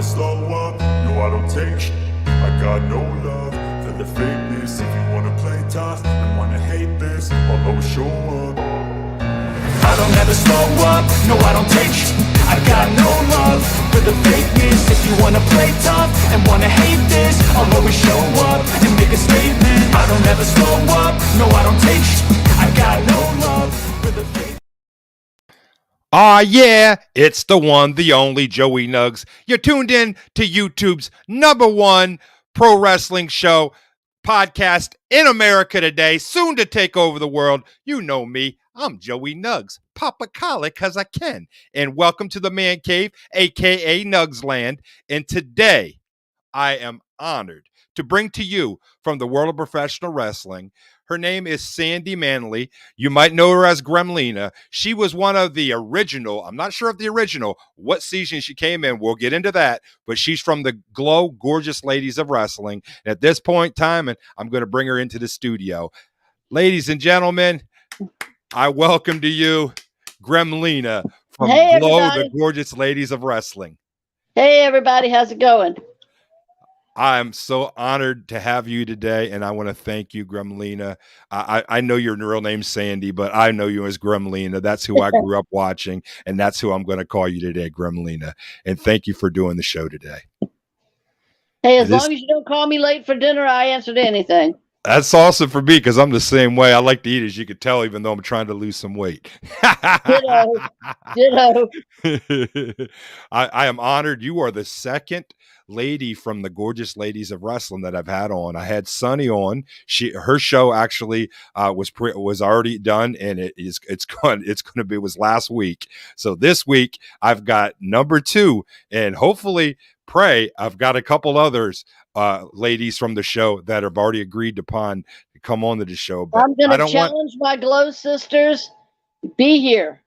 Slow up, no I don't take sh- I got no love for the fakeness. If you wanna play tough and wanna hate this, I'll always show up. I don't ever slow up, no I don't take sh- I got no love for the fakeness. If you wanna play tough and wanna hate this, I'll always show up and make a statement. I don't ever slow up, no I don't take sh- I got no love for the fakeness. Ah, yeah, it's the one, the only Joey Nuggs. You're tuned in to YouTube's #1 pro wrestling show podcast in America today, soon to take over the world. You know me. I'm Joey Nuggs. Papa Collar, cause I can. And welcome to the Man Cave, aka Nuggs Land. And today, I am honored to bring to you from the world of professional wrestling. Her name is Sandy Manley. You might know her as Gremlina. She was one of the original, I'm not sure of the original, what season she came in. We'll get into that. But she's from the Glow Gorgeous Ladies of Wrestling. And at this point in time, and I'm going to bring her into the studio. Ladies and gentlemen, I welcome to you Gremlina from Hey, Glow, the everybody. Gorgeous Ladies of Wrestling. Hey, everybody. How's it going? I'm so honored to have you today, and I want to thank you, Gremlina. I know your real name's Sandy, but I know you as Gremlina. That's who I grew up watching, and that's who I'm going to call you today, Gremlina. And thank you for doing the show today. Hey, as long as you don't call me late for dinner, I answer to anything. That's awesome for me because I'm the same way. I like to eat, as you could tell, even though I'm trying to lose some weight. Ditto. Ditto. I am honored. You are the second lady from the Gorgeous Ladies of Wrestling that I've had on. I had Sunny on. Her show actually was already done, and it's going to was last week. So this week I've got number 2, and hopefully pray I've got a couple others ladies from the show that have already agreed upon to come on to the show. But I'm going to challenge my Glow sisters. Be here.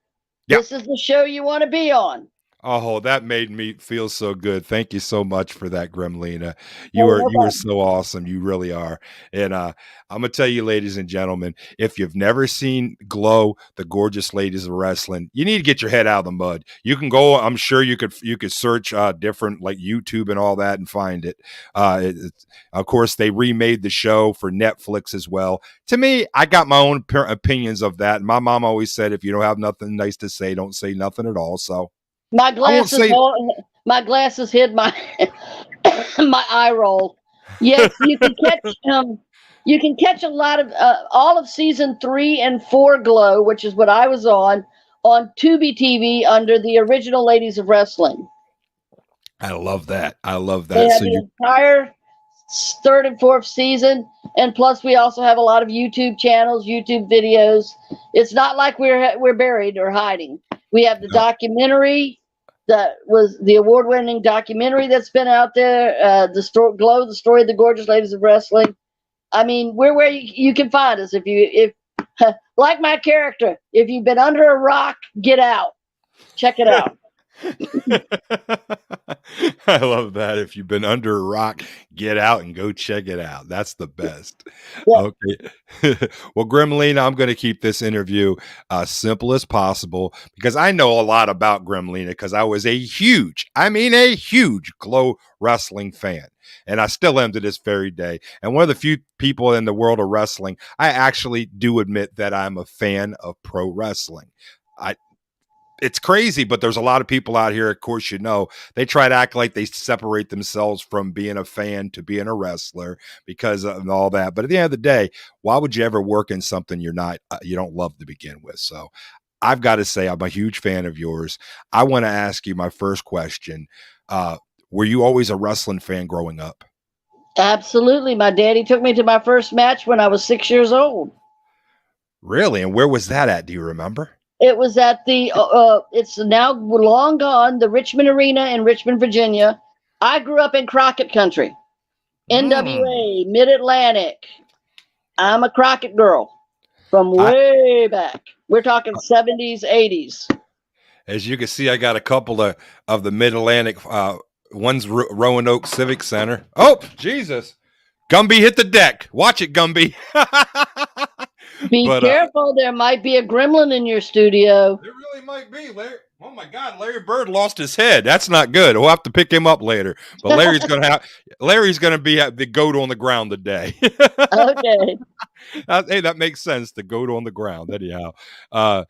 Yep. This is the show you want to be on. Oh, that made me feel so good. Thank you so much for that, Gremlina. You are so awesome. You really are. And I'm gonna tell you, ladies and gentlemen, if you've never seen Glow, the Gorgeous Ladies of Wrestling, you need to get your head out of the mud. You can go. I'm sure you could search different like YouTube and all that and find it. Of course, they remade the show for Netflix as well. To me, I got my own opinions of that. My mom always said, if you don't have nothing nice to say, don't say nothing at all. So. My glasses hid my my eye roll. Yes, you can catch a lot of all of season 3 and 4 Glow, which is what I was on Tubi TV under the original Ladies of Wrestling. I love that. I love that. They have the entire 3rd and 4th season, and plus we also have a lot of YouTube channels, YouTube videos. It's not like we're buried or hiding. We have the documentary that was the award-winning documentary that's been out there, Glow, the story of the Gorgeous Ladies of Wrestling. I mean, we're where you can find us. If like my character, if you've been under a rock, get out. Check it out. I love that. If you've been under a rock, get out and go check it out. That's the best. Yeah. Okay. Well, Gremlina, I'm going to keep this interview simple as possible because I know a lot about Gremlina because I was a huge Glow wrestling fan. And I still am to this very day. And one of the few people in the world of wrestling, I actually do admit that I'm a fan of pro wrestling. It's crazy, but there's a lot of people out here, of course, they try to act like they separate themselves from being a fan to being a wrestler because of all that. But at the end of the day, why would you ever work in something you don't love to begin with? So I've got to say, I'm a huge fan of yours. I want to ask you my first question. Were you always a wrestling fan growing up? Absolutely. My daddy took me to my first match when I was 6 years old. Really? And where was that at? Do you remember? It was at the, it's now long gone, the Richmond Arena in Richmond, Virginia. I grew up in Crockett country, NWA, Mid-Atlantic. I'm a Crockett girl from way back. We're talking 70s, 80s. As you can see, I got a couple of the Mid-Atlantic, one's Roanoke Civic Center. Oh, Jesus. Gumby hit the deck. Watch it, Gumby. Be careful. There might be a gremlin in your studio. There really might be, Larry. Oh my God, Larry Bird lost his head. That's not good. We'll have to pick him up later. But Larry's gonna be the goat on the ground today. Okay. Hey, that makes sense. The goat on the ground. Anyhow, uh,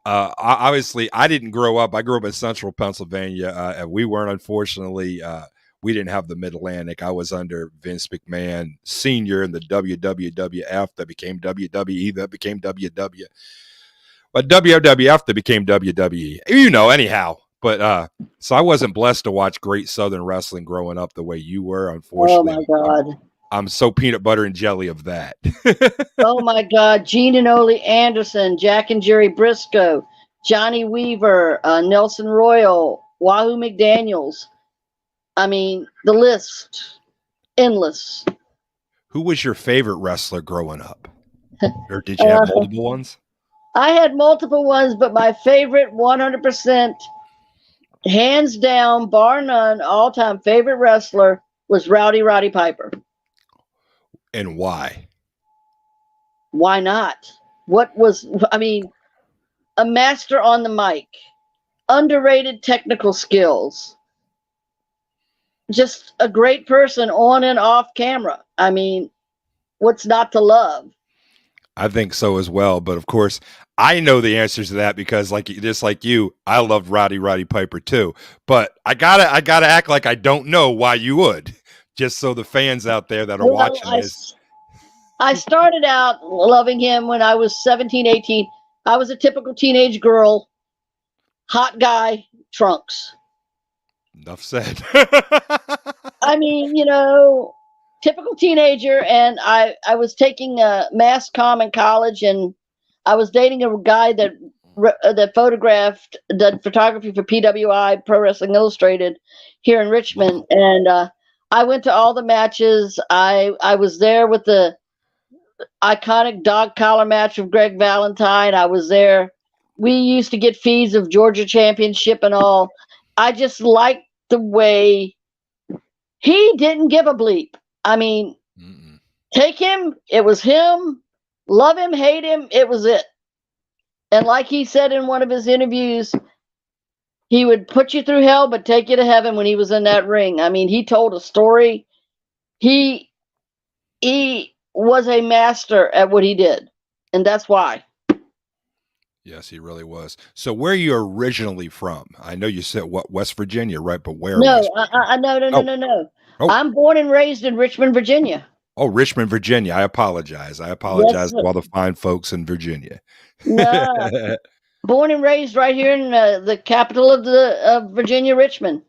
obviously, I didn't grow up. I grew up in Central Pennsylvania, and we weren't unfortunately. We didn't have the Mid Atlantic. I was under Vince McMahon Senior in the WWF that became WWE that became WW. But WWF that became WWE. Anyhow. But so I wasn't blessed to watch great Southern wrestling growing up the way you were. Oh Unfortunately, my God. I'm so peanut butter and jelly of that. Oh my God. Gene and Ole Anderson, Jack and Jerry Briscoe, Johnny Weaver, Nelson Royal, Wahoo McDaniels. I mean, the list, endless. Who was your favorite wrestler growing up? Or did you have multiple ones? I had multiple ones, but my favorite 100%, hands down, bar none, all time favorite wrestler was Roddy Piper. And why? Why not? A master on the mic, underrated technical skills, just a great person on and off camera. I mean, what's not to love? I think so as well. But of course, I know the answers to that because, just like you, I loved Roddy Piper too. But I gotta act like I don't know why you would, just so the fans out there that are watching this. I started out loving him when I was 17, 18. I was a typical teenage girl, hot guy, trunks. Enough said. I mean, typical teenager, and I was taking a mass comm in college, and I was dating a guy that photographed, did photography for PWI, Pro Wrestling Illustrated, here in Richmond, and I went to all the matches. I was there with the iconic dog collar match of Greg Valentine. I was there. We used to get feeds of Georgia Championship and all. I just liked the way he didn't give a bleep. I mean, take him, it was him. Love him, hate him, it was it. And like he said in one of his interviews, he would put you through hell but take you to heaven when he was in that ring. I mean, he told a story. He was a master at what he did, and that's why. Yes, he really was. So where are you originally from? I know you said West Virginia, right? But where? No, no. Oh. I'm born and raised in Richmond, Virginia. Oh, Richmond, Virginia. I apologize. Yes, to all the fine folks in Virginia. No. Born and raised right here in the capital of Virginia, Richmond.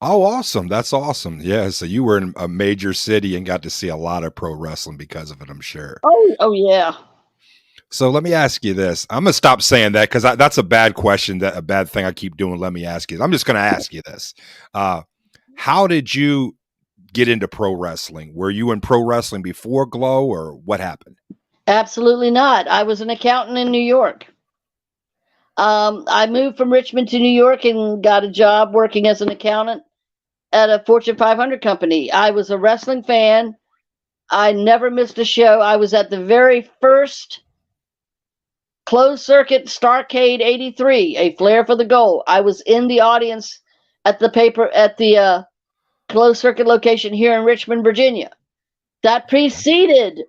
Oh, awesome. That's awesome. Yeah. So you were in a major city and got to see a lot of pro wrestling because of it, I'm sure. Oh yeah. So let me ask you this. I'm going to stop saying that because that's a bad question, a bad thing I keep doing. Let me ask you. I'm just going to ask you this. How did you get into pro wrestling? Were you in pro wrestling before Glow or what happened? Absolutely not. I was an accountant in New York. I moved from Richmond to New York and got a job working as an accountant at a Fortune 500 company. I was a wrestling fan. I never missed a show. I was at the very first closed circuit Starrcade 83, a Flair for the Goal. I was in the audience at the closed circuit location here in Richmond, Virginia. That preceded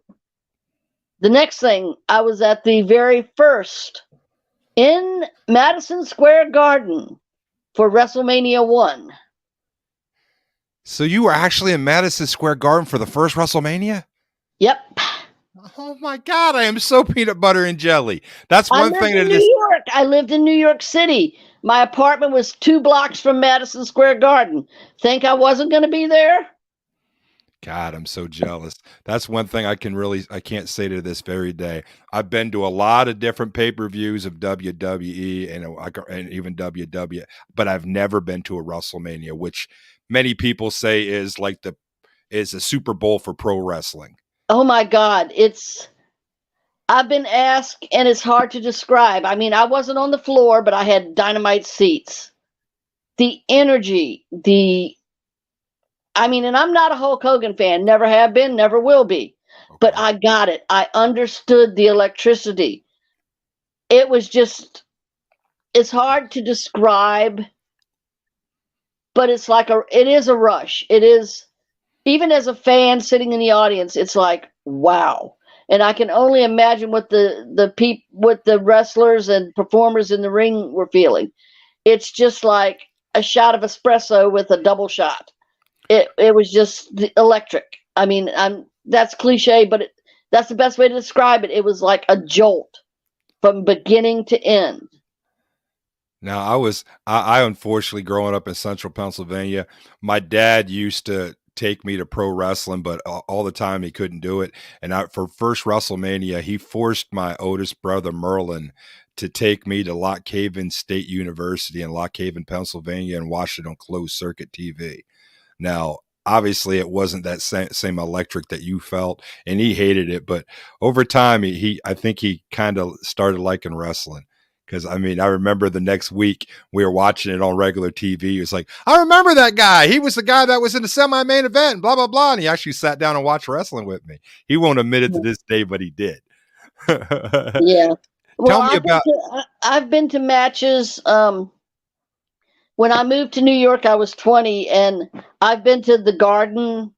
the next thing. I was at the very first in Madison Square Garden for WrestleMania 1. So you were actually in Madison Square Garden for the first WrestleMania? Yep. Oh my God, I am so peanut butter and jelly. That's one thing that New York. I lived in New York City. My apartment was 2 blocks from Madison Square Garden. Think I wasn't going to be there? God, I'm so jealous. That's one thing I can't say to this very day. I've been to a lot of different pay-per-views of WWE and even WW, but I've never been to a WrestleMania, which many people say is a Super Bowl for pro wrestling. Oh my God. I've been asked and it's hard to describe. I mean, I wasn't on the floor, but I had dynamite seats. The energy, and I'm not a Hulk Hogan fan, never have been, never will be, but I got it. I understood the electricity. It was just it's hard to describe, but it's like it is a rush. It is, even as a fan sitting in the audience, it's like, wow. And I can only imagine what what the wrestlers and performers in the ring were feeling. It's just like a shot of espresso with a double shot. It was just electric. I mean, that's cliche, but that's the best way to describe it. It was like a jolt from beginning to end. Now, I unfortunately growing up in central Pennsylvania, my dad used to take me to pro wrestling, but all the time he couldn't do it. And for first WrestleMania, he forced my oldest brother Merlin to take me to Lock Haven State University in Lock Haven, Pennsylvania, and watch it on closed circuit TV. Now, obviously, it wasn't that same electric that you felt, and he hated it. But over time, I think he kind of started liking wrestling. Because, I mean, I remember the next week we were watching it on regular TV. He was like, I remember that guy. He was the guy that was in the semi-main event, and blah, blah, blah. And he actually sat down and watched wrestling with me. He won't admit it to this day, but he did. Yeah. Well, Tell me about... I've been to matches. When I moved to New York, I was 20, and I've been to the Garden.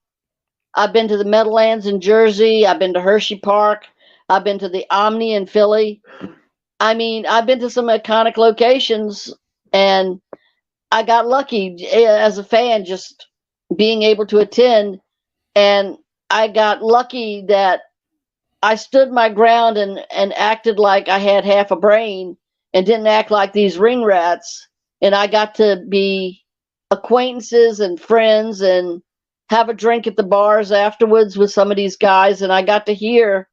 I've been to the Meadowlands in Jersey. I've been to Hershey Park. I've been to the Omni in Philly. I mean, I've been to some iconic locations, and I got lucky as a fan just being able to attend. And I got lucky that I stood my ground and acted like I had half a brain and didn't act like these ring rats. And I got to be acquaintances and friends and have a drink at the bars afterwards with some of these guys. And I got to hear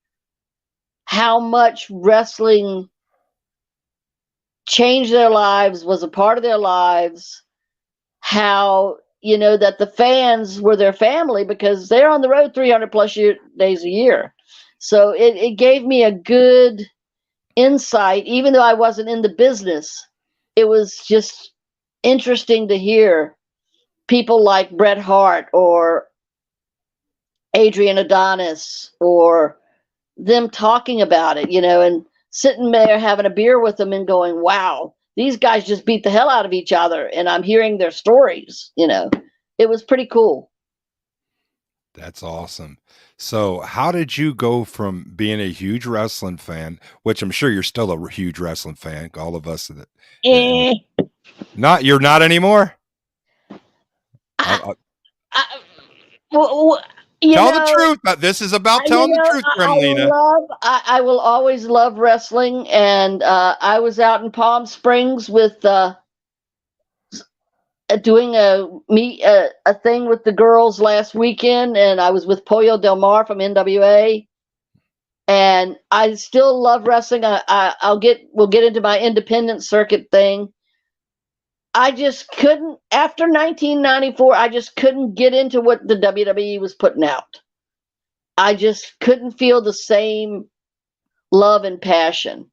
how much wrestling changed their lives, was a part of their lives, how, that the fans were their family because they're on the road 300 plus days a year. So it gave me a good insight, even though I wasn't in the business. It was just interesting to hear people like Bret Hart or Adrian Adonis or them talking about it, and sitting there having a beer with them and going, wow, these guys just beat the hell out of each other. And I'm hearing their stories, it was pretty cool. That's awesome. So how did you go from being a huge wrestling fan, which I'm sure you're still a huge wrestling fan, all of us you're not anymore? Well, tell the truth. This is about telling the truth, Gremlina. I will always love wrestling, and I was out in Palm Springs with doing a thing with the girls last weekend, and I was with Pollo Del Mar from NWA, and I still love wrestling. We'll get into my independent circuit thing. I just couldn't, after 1994, I just couldn't get into what the WWE was putting out. I just couldn't feel the same love and passion.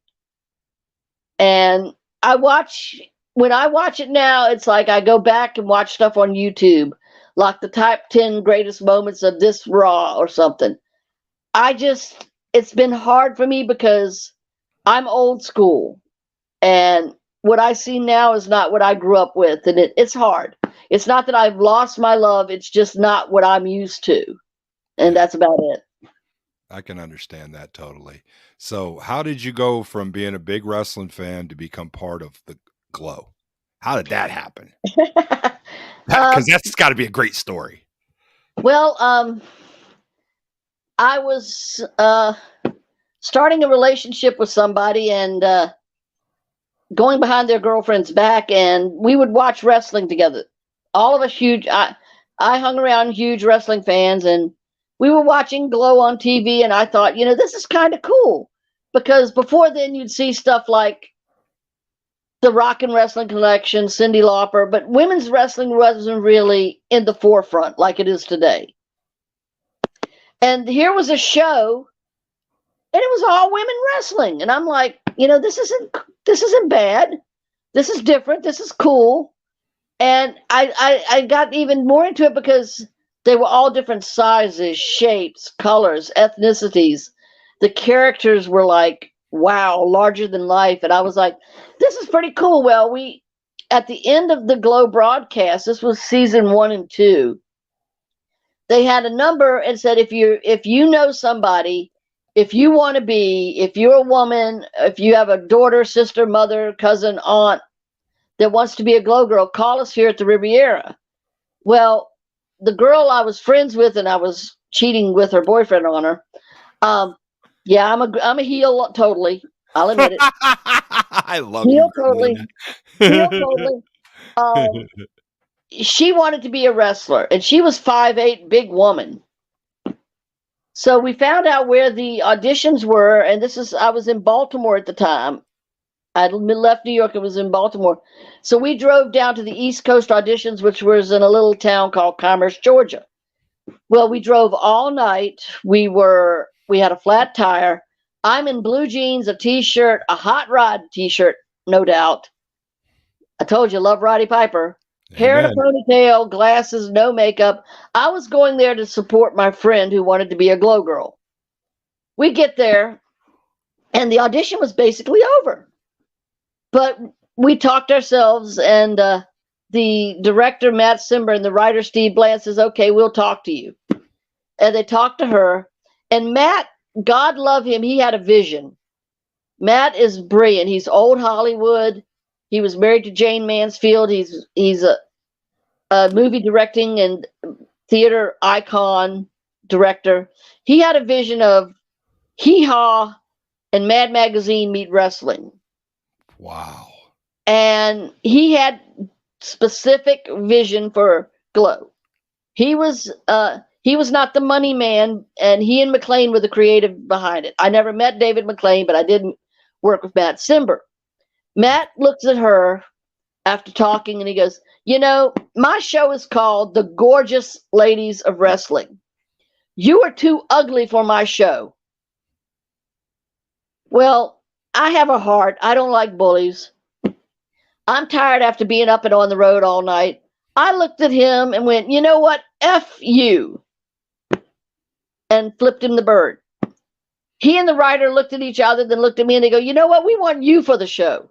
And when I watch it now, it's like I go back and watch stuff on YouTube, like the top 10 greatest moments of this Raw or something. It's been hard for me because I'm old school, and what I see now is not what I grew up with, and it's hard. It's not that I've lost my love, it's just not what I'm used to, and that's about it. I can understand that totally. So how did you go from being a big wrestling fan to become part of the Glow? How did that happen? Because that's got to be a great story. Well, I was starting a relationship with somebody and going behind their girlfriend's back, and we would watch wrestling together. All of us huge. I hung around huge wrestling fans, and we were watching Glow on TV, and I thought, this is kind of cool, because before then you'd see stuff like the Rock and Wrestling Connection, Cyndi Lauper, but women's wrestling wasn't really in the forefront like it is today. And here was a show, and it was all women wrestling, and I'm like, this isn't bad. This is different. This is cool. And I got even more into it because they were all different sizes, shapes, colors, ethnicities. The characters were like, wow, larger than life. And I was like, this is was pretty cool. Well, we at the end of the Glow broadcast, this was season 1 and 2. They had a number and said if you know somebody, if you're a woman, if you have a daughter, sister, mother, cousin, aunt that wants to be a Glow girl, call us here at the Riviera. Well, the girl I was friends with and I was cheating with her boyfriend on her. Yeah, I'm a heel totally. I'll admit it. I love Heel you, totally. Heel totally. She wanted to be a wrestler, and she was 5'8", big woman. So we found out where the auditions were, and I was in Baltimore at the time. I left New York and was in Baltimore. So we drove down to the East Coast auditions, which was in a little town called Commerce, Georgia. Well, we drove all night. We had a flat tire. I'm in blue jeans, a t-shirt, a hot rod t-shirt, no doubt. I told you, love Roddy Piper. Hair in a ponytail, glasses, no makeup. I was going there to support my friend who wanted to be a Glow girl. We get there, and the audition was basically over. But we talked ourselves, and the director, Matt Simber, and the writer, Steve Bland, says, okay, we'll talk to you. And they talked to her. And Matt, God love him, he had a vision. Matt is brilliant. He's old Hollywood. He was married to Jane Mansfield. He's a movie directing and theater icon director. He had a vision of Hee Haw and Mad Magazine meet wrestling. Wow. And he had specific vision for Glow. He was not the money man, and he and McLean were the creative behind it. I never met David McLean, but I did work with Matt Simber. Matt looks at her after talking, and he goes, my show is called The Gorgeous Ladies of Wrestling. You are too ugly for my show. Well, I have a heart. I don't like bullies. I'm tired after being up and on the road all night. I looked at him and went, you know what? F you. And flipped him the bird. He and the writer looked at each other, then looked at me, and they go, you know what? We want you for the show.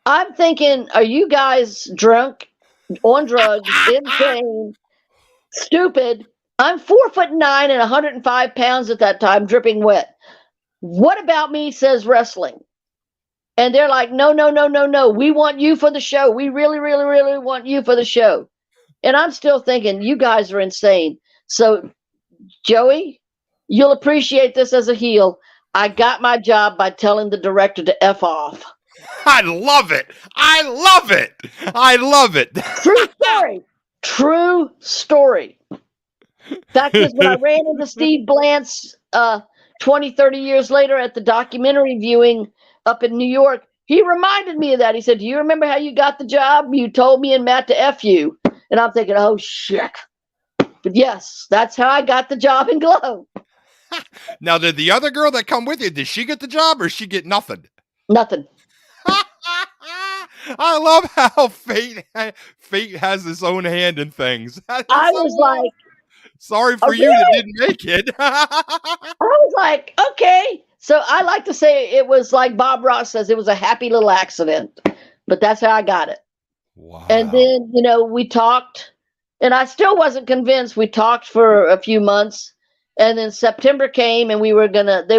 I'm thinking, are you guys drunk, on drugs, insane, stupid? I'm 4'9" and 105 pounds at that time, dripping wet. What about me says wrestling? And they're like, no. We want you for the show. We really, really, really want you for the show. And I'm still thinking, you guys are insane. So, Joey, you'll appreciate this as a heel. I got my job by telling the director to F off. I love it. True story. True story. Fact is, when I ran into Steve Blantz 20, 30 years later at the documentary viewing up in New York, he reminded me of that. He said, do you remember how you got the job? You told me and Matt to F you. And I'm thinking, oh, shit. But yes, that's how I got the job in Glow. Now, did the other girl that come with you, did she get the job or she get nothing? Nothing. I love how fate has its own hand in things. I was like, sorry for you that didn't make it. I was like, okay. So I like to say it was like Bob Ross says, it was a happy little accident. But that's how I got it. Wow. And then, we talked, and I still wasn't convinced. We talked for a few months, and then September came, and they were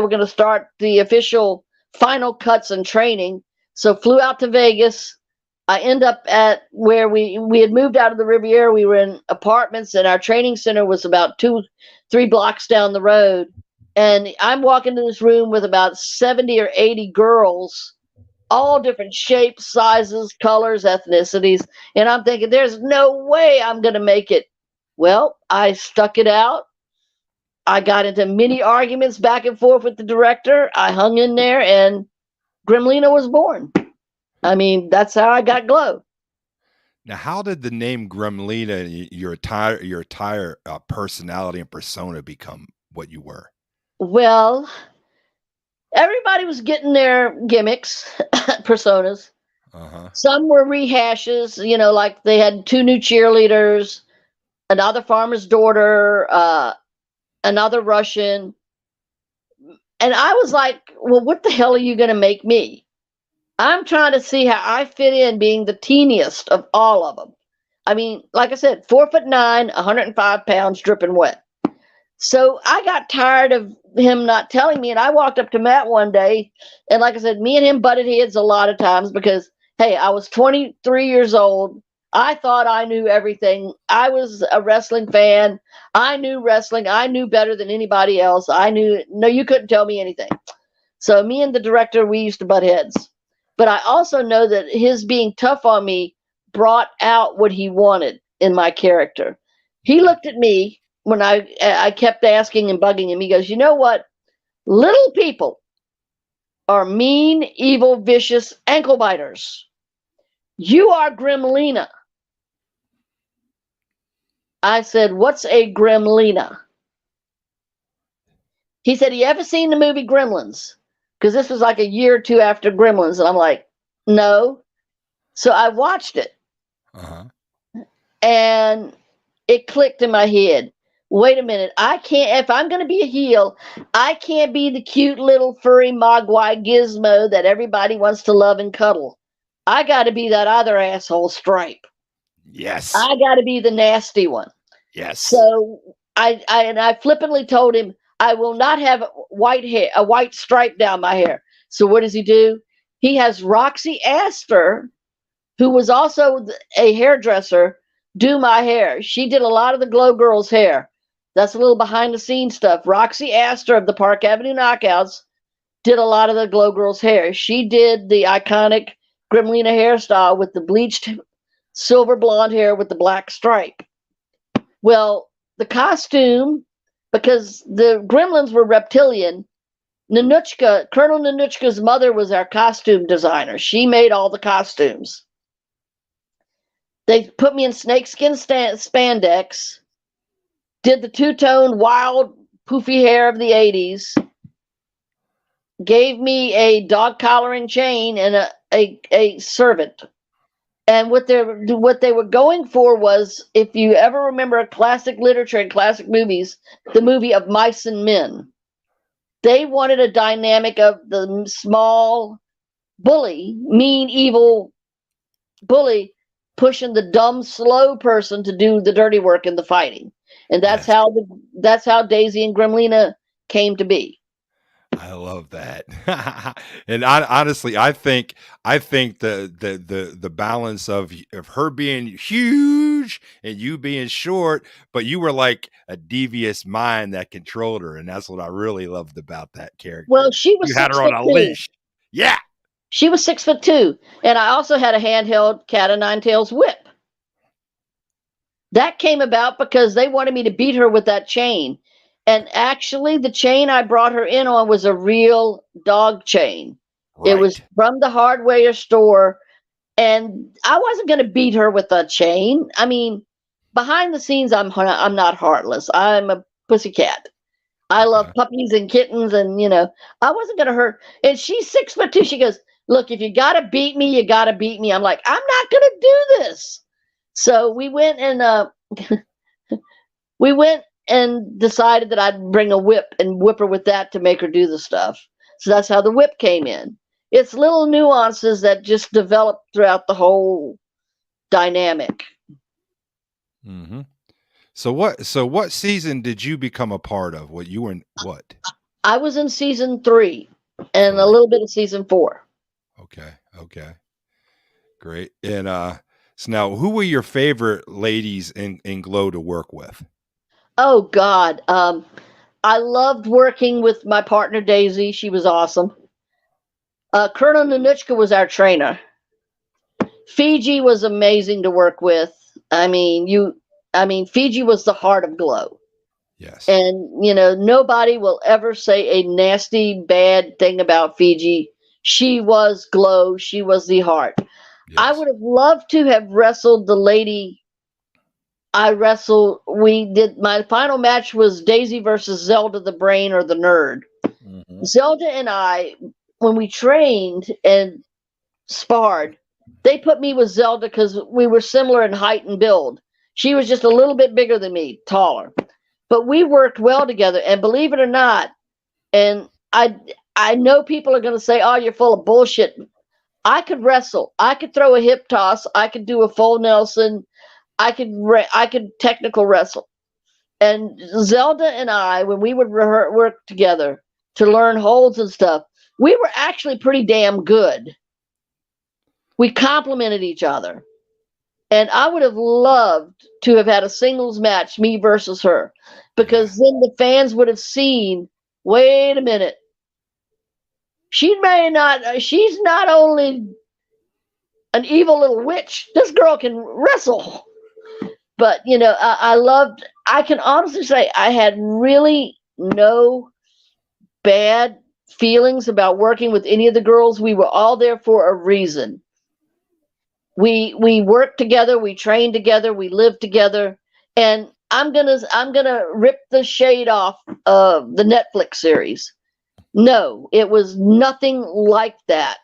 gonna start the official final cuts and training. So flew out to Vegas. I end up at where we had moved out of the Riviera. We were in apartments, and our training center was about 2-3 blocks down the road. And I'm walking in this room with about 70 or 80 girls, all different shapes, sizes, colors, ethnicities. And I'm thinking, there's no way I'm going to make it. Well, I stuck it out. I got into many arguments back and forth with the director. I hung in there, and Gremlina was born. I mean, that's how I got Glow. Now, how did the name Gremlina, your entire personality and persona, become what you were? Well, everybody was getting their gimmicks, personas. Uh-huh. Some were rehashes, like they had 2 new cheerleaders, another farmer's daughter, another Russian. And I was like, well, what the hell are you going to make me? I'm trying to see how I fit in being the teeniest of all of them. I mean, like I said, 4'9", 105 pounds, dripping wet. So I got tired of him not telling me, and I walked up to Matt one day, and like I said, me and him butted heads a lot of times because, hey, I was 23 years old. I thought I knew everything. I was a wrestling fan. I knew wrestling. I knew better than anybody else. I knew, no, you couldn't tell me anything. So me and the director, we used to butt heads. But I also know that his being tough on me brought out what he wanted in my character. He looked at me when I kept asking and bugging him. He goes, you know what? Little people are mean, evil, vicious ankle biters. You are Gremlina. I said, what's a Gremlina? He said, you ever seen the movie Gremlins? Because this was like a year or two after Gremlins. And I'm like, no. So I watched it. Uh-huh. And it clicked in my head. Wait a minute. I can't, if I'm going to be a heel, I can't be the cute little furry mogwai gizmo that everybody wants to love and cuddle. I got to be that other asshole Stripe. Yes. I got to be the nasty one. Yes. So I flippantly told him, I will not have white hair, a white stripe down my hair. So what does he do? He has Roxy Astor, who was also a hairdresser, do my hair. She did a lot of the Glow Girls' hair. That's a little behind the scenes stuff. Roxy Astor of the Park Avenue Knockouts did a lot of the Glow Girls' hair. She did the iconic Gremlina hairstyle with the bleached silver blonde hair with the black stripe. Well, the costume, because the gremlins were reptilian, Nanuchka, Colonel Nanuchka's mother was our costume designer. She made all the costumes. They put me in snakeskin spandex, did the two-tone wild poofy hair of the 80s, gave me a dog collar and chain and a servant. And what they were going for was, if you ever remember a classic literature and classic movies, the movie of Mice and Men. They wanted a dynamic of the small bully, mean, evil bully, pushing the dumb, slow person to do the dirty work in the fighting. And that's how Daisy and Gremlina came to be. I love that. And honestly, I think the balance of her being huge and you being short, but you were like a devious mind that controlled her, and that's what I really loved about that character. Well, she was you had her on a leash. Yeah. She was 6'2", and I also had a handheld cat o' nine tails whip. That came about because they wanted me to beat her with that chain. And actually, the chain I brought her in on was a real dog chain. Right. It was from the hardware store, and I wasn't going to beat her with a chain. I mean, behind the scenes, I'm not heartless. I'm a pussycat. I love puppies and kittens, and I wasn't going to hurt. And she's 6'2". She goes, "Look, if you got to beat me, you got to beat me." I'm like, I'm not going to do this. So we went and decided that I'd bring a whip and whip her with that to make her do the stuff. So that's how the whip came in. It's little nuances that just develop throughout the whole dynamic. Mm-hmm. So what season did you become a part of? What you were in what? I was in season 3 and a little bit of season 4. Okay. Great. And so now, who were your favorite ladies in Glow to work with? Oh God. I loved working with my partner Daisy. She was awesome. Colonel Nanuchka was our trainer. Fiji was amazing to work with. I mean, Fiji was the heart of Glow. Yes. And nobody will ever say a nasty, bad thing about Fiji. She was Glow. She was the heart. Yes. I would have loved to have wrestled the lady I wrestled. My final match was Daisy versus Zelda the Brain or the Nerd. Mm-hmm. Zelda and I, when we trained and sparred, they put me with Zelda because we were similar in height and build. She was just a little bit bigger than me, taller. But we worked well together, and believe it or not, and I know people are going to say, "Oh, you're full of bullshit." I could wrestle. I could throw a hip toss. I could do a full Nelson. I could technical wrestle. And Zelda and I, when we would work together to learn holds and stuff, we were actually pretty damn good. We complemented each other. And I would have loved to have had a singles match, me versus her, because then the fans would have seen, wait a minute, she's not only an evil little witch, this girl can wrestle. But, I can honestly say I had really no bad feelings about working with any of the girls. We were all there for a reason. We worked together, we trained together, we lived together, and I'm gonna rip the shade off of the Netflix series. No, it was nothing like that.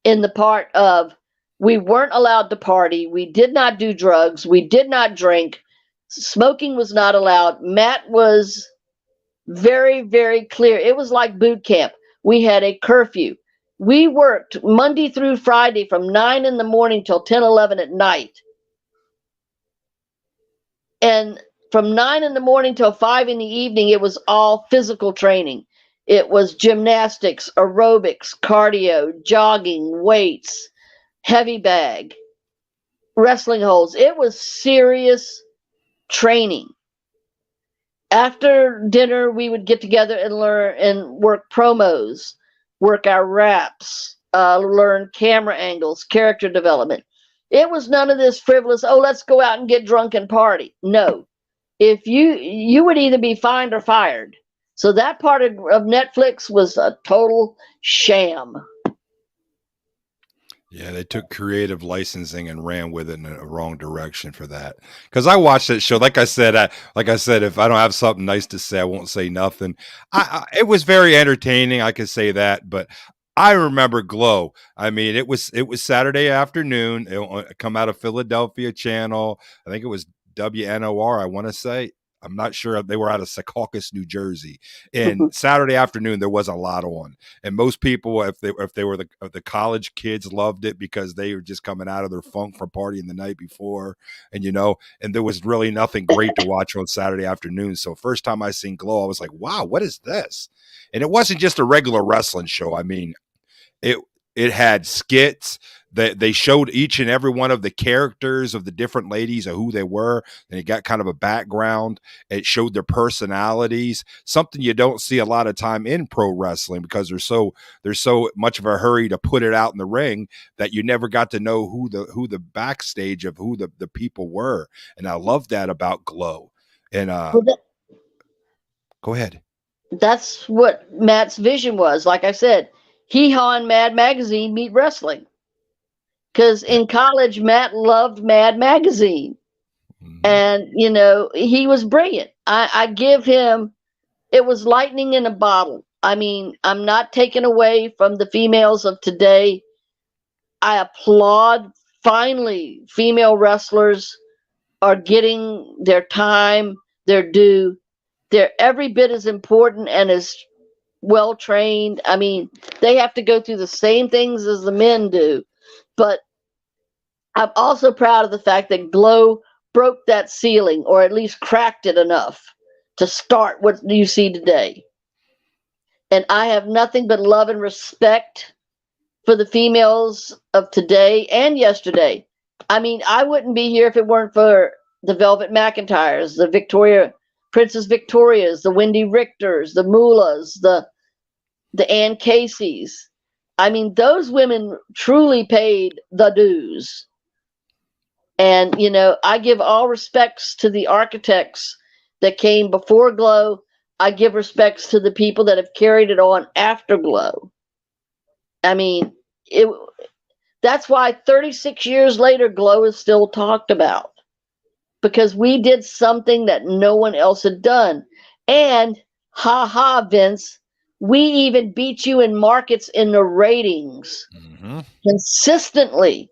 In the part of, we weren't allowed to party, we did not do drugs, we did not drink, smoking was not allowed. Matt was very, very clear. It was like boot camp. We had a curfew. We worked Monday through Friday from 9 in the morning till 10, 11 at night. And from 9 in the morning till 5 in the evening, it was all physical training. It was gymnastics, aerobics, cardio, jogging, weights, heavy bag, wrestling holds. It was serious training. After dinner, we would get together and learn and work promos, work our raps, learn camera angles, character development. It was none of this frivolous, oh, let's go out and get drunk and party. No. If you would either be fined or fired. So that part of Netflix was a total sham. Yeah, they took creative licensing and ran with it in a wrong direction for that. Because I watched that show. Like I said, if I don't have something nice to say, I won't say nothing. It was very entertaining. I could say that, but I remember Glow. I mean, it was Saturday afternoon. It come out of Philadelphia channel. I think it was WNOR. I want to say. I'm not sure. They were out of Secaucus, New Jersey. And Saturday afternoon, there was a lot on. And most people, if they were the college kids, loved it because they were just coming out of their funk from partying the night before. And, and there was really nothing great to watch on Saturday afternoon. So first time I seen Glow, I was like, wow, what is this? And it wasn't just a regular wrestling show. I mean, it had skits that they showed each and every one of the characters of the different ladies of who they were, and it got kind of a background. It showed their personalities, something you don't see a lot of time in pro wrestling because there's so much of a hurry to put it out in the ring that you never got to know who the backstage of who the people were. And I love that about Glow. And go ahead. That's what Matt's vision was. Like I said, Hee Haw and Mad Magazine meet wrestling. Because in college, Matt loved Mad Magazine. Mm-hmm. And, he was brilliant. I give him, it was lightning in a bottle. I mean, I'm not taking away from the females of today. I applaud, finally, female wrestlers are getting their time, their due. They're every bit as important and as well trained. I mean, they have to go through the same things as the men do. But I'm also proud of the fact that Glow broke that ceiling, or at least cracked it enough to start what you see today. And I have nothing but love and respect for the females of today and yesterday. I mean, I wouldn't be here if it weren't for the Velvet McIntyres, the Princess Victorias, the Wendy Richters, the Moolahs, the Ann Caseys. I mean, those women truly paid the dues. And, I give all respects to the architects that came before Glow. I give respects to the people that have carried it on after Glow. I mean, that's why 36 years later, Glow is still talked about. Because we did something that no one else had done. And, Vince, we even beat you in markets in the ratings consistently.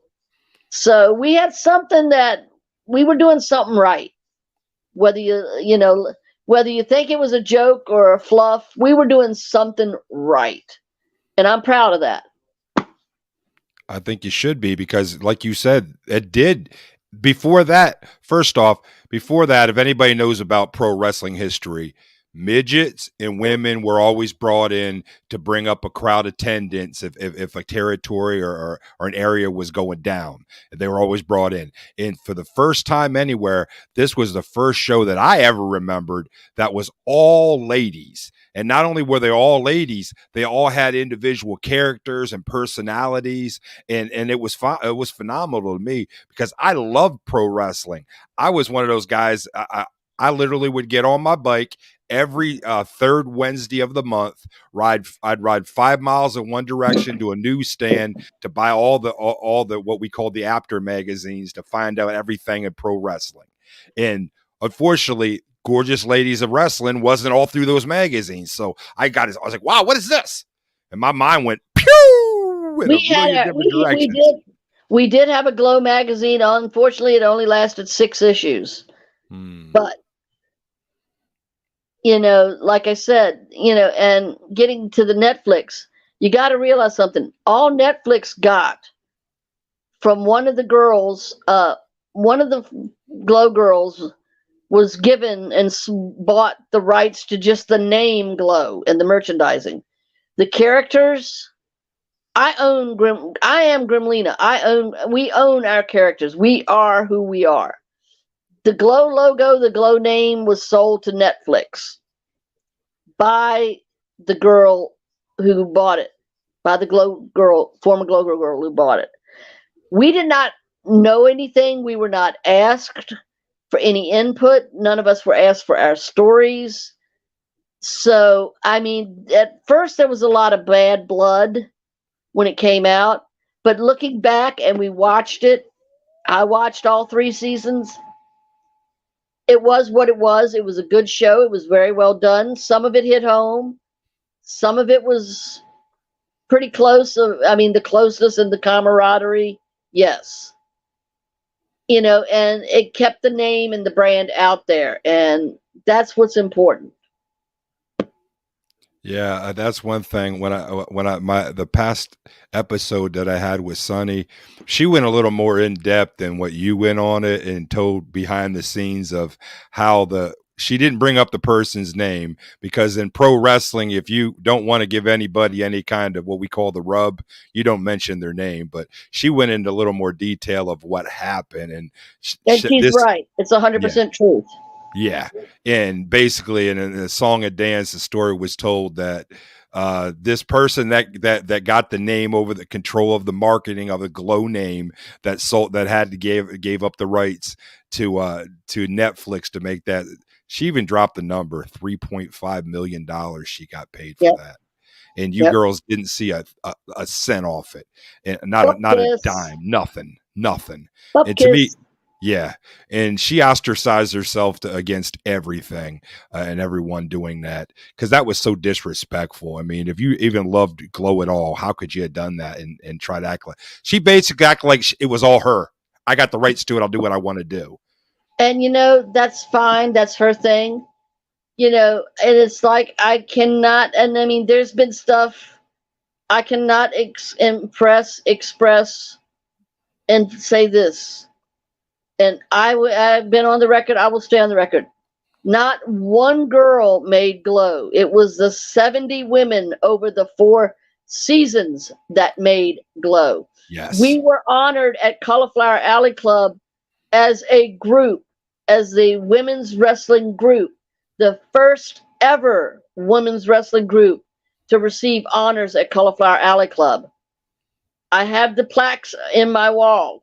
So we had something that we were doing something right. Whether Whether you think it was a joke or a fluff, we were doing something right. And I'm proud of that. I think you should be because, like you said, it did. Before that, first off, before that, if anybody knows about pro wrestling history, midgets and women were always brought in to bring up a crowd attendance if a territory or an area was going down. They were always brought in. And for the first time anywhere, this was the first show that I ever remembered that was all ladies. And not only were they all ladies, they all had individual characters and personalities, and it was it was phenomenal to me because I loved pro wrestling. I was one of those guys. I literally would get on my bike every third Wednesday of the month. I'd ride 5 miles in one direction to a newsstand to buy all the what we call the after magazines to find out everything in pro wrestling. And unfortunately, Gorgeous Ladies of Wrestling wasn't all through those magazines. So I was like, wow, what is this? And my mind went pew in a million different directions. We did have a Glow magazine. Unfortunately, it only lasted 6 issues. But like I said, and getting to the Netflix, you got to realize something. All Netflix got from one of the girls, one of the Glow girls was given and bought the rights to just the name Glow and the merchandising. The characters, I am Gremlina. We own our characters. We are who we are. The Glow logo, the Glow name was sold to Netflix by the girl who bought it, by the Glow girl, former Glow girl who bought it. We did not know anything. We were not asked for any input. None of us were asked for our stories. So, I mean, at first there was a lot of bad blood when it came out. But looking back, and we watched it, I watched all 3 seasons. It was what it was. It was a good show. It was very well done. Some of it hit home. Some of it was pretty close. I mean, the closeness and the camaraderie, yes. And it kept the name and the brand out there. And that's what's important. Yeah, that's one thing. The past episode that I had with Sunny, she went a little more in depth than what you went on it and told behind the scenes of how she didn't bring up the person's name because in pro wrestling, if you don't want to give anybody any kind of what we call the rub, you don't mention their name. But she went into a little more detail of what happened, and she's right. It's 100% truth. Yeah. And basically in a song and dance, the story was told that this person that got the name over the control of the marketing of the Glow name that had to gave up the rights to Netflix to make that. She even dropped the number $3.5 million she got paid for that. And you girls didn't see a cent off it. And not a dime, nothing. And to me, yeah, and she ostracized herself against everything and everyone doing that because that was so disrespectful. I mean, if you even loved Glow at all, how could you have done that and try to act like she basically acted like it was all her? I got the rights to it. I'll do what I want to do. And that's fine. That's her thing. And it's like I cannot. And I mean, there's been stuff I cannot express, and say this. And I've been on the record. I will stay on the record. Not one girl made Glow. It was the 70 women over the 4 seasons that made Glow. Yes. We were honored at Cauliflower Alley Club as a group, as the women's wrestling group, the first ever women's wrestling group to receive honors at Cauliflower Alley Club. I have the plaques in my wall.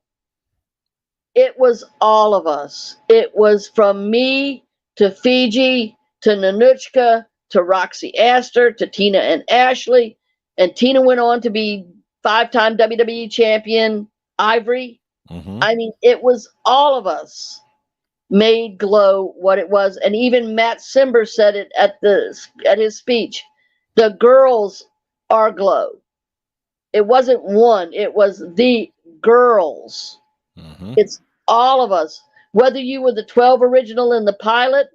It was all of us. It was from me to Fiji to Nanuchka to Roxy Astor to Tina and Ashley. And Tina went on to be 5-time WWE champion, Ivory. Mm-hmm. I mean, it was all of us made Glow what it was. And even Matt Simber said it at his speech. The girls are Glow. It wasn't one. It was the girls. Mm-hmm. It's all of us. Whether you were the 12 original in the pilot,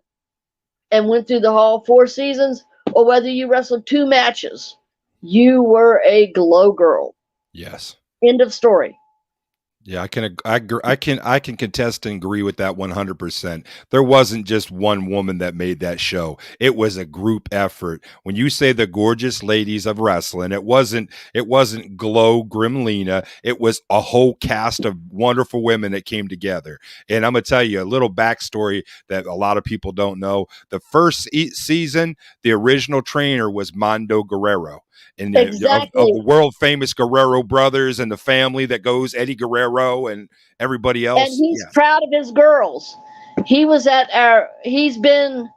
and went through the whole 4 seasons, or whether you wrestled 2 matches, you were a glow girl. Yes. End of story. Yeah, I can contest and agree with that 100%. There wasn't just one woman that made that show. It was a group effort. When you say the gorgeous ladies of wrestling, it wasn't Glow Gremlina. It was a whole cast of wonderful women that came together. And I'm gonna tell you a little backstory that a lot of people don't know. The first season, the original trainer was Mondo Guerrero, and of Exactly. the world famous Guerrero brothers and the family that goes Eddie Guerrero and everybody And else. he's Yes. proud of his girls. He's been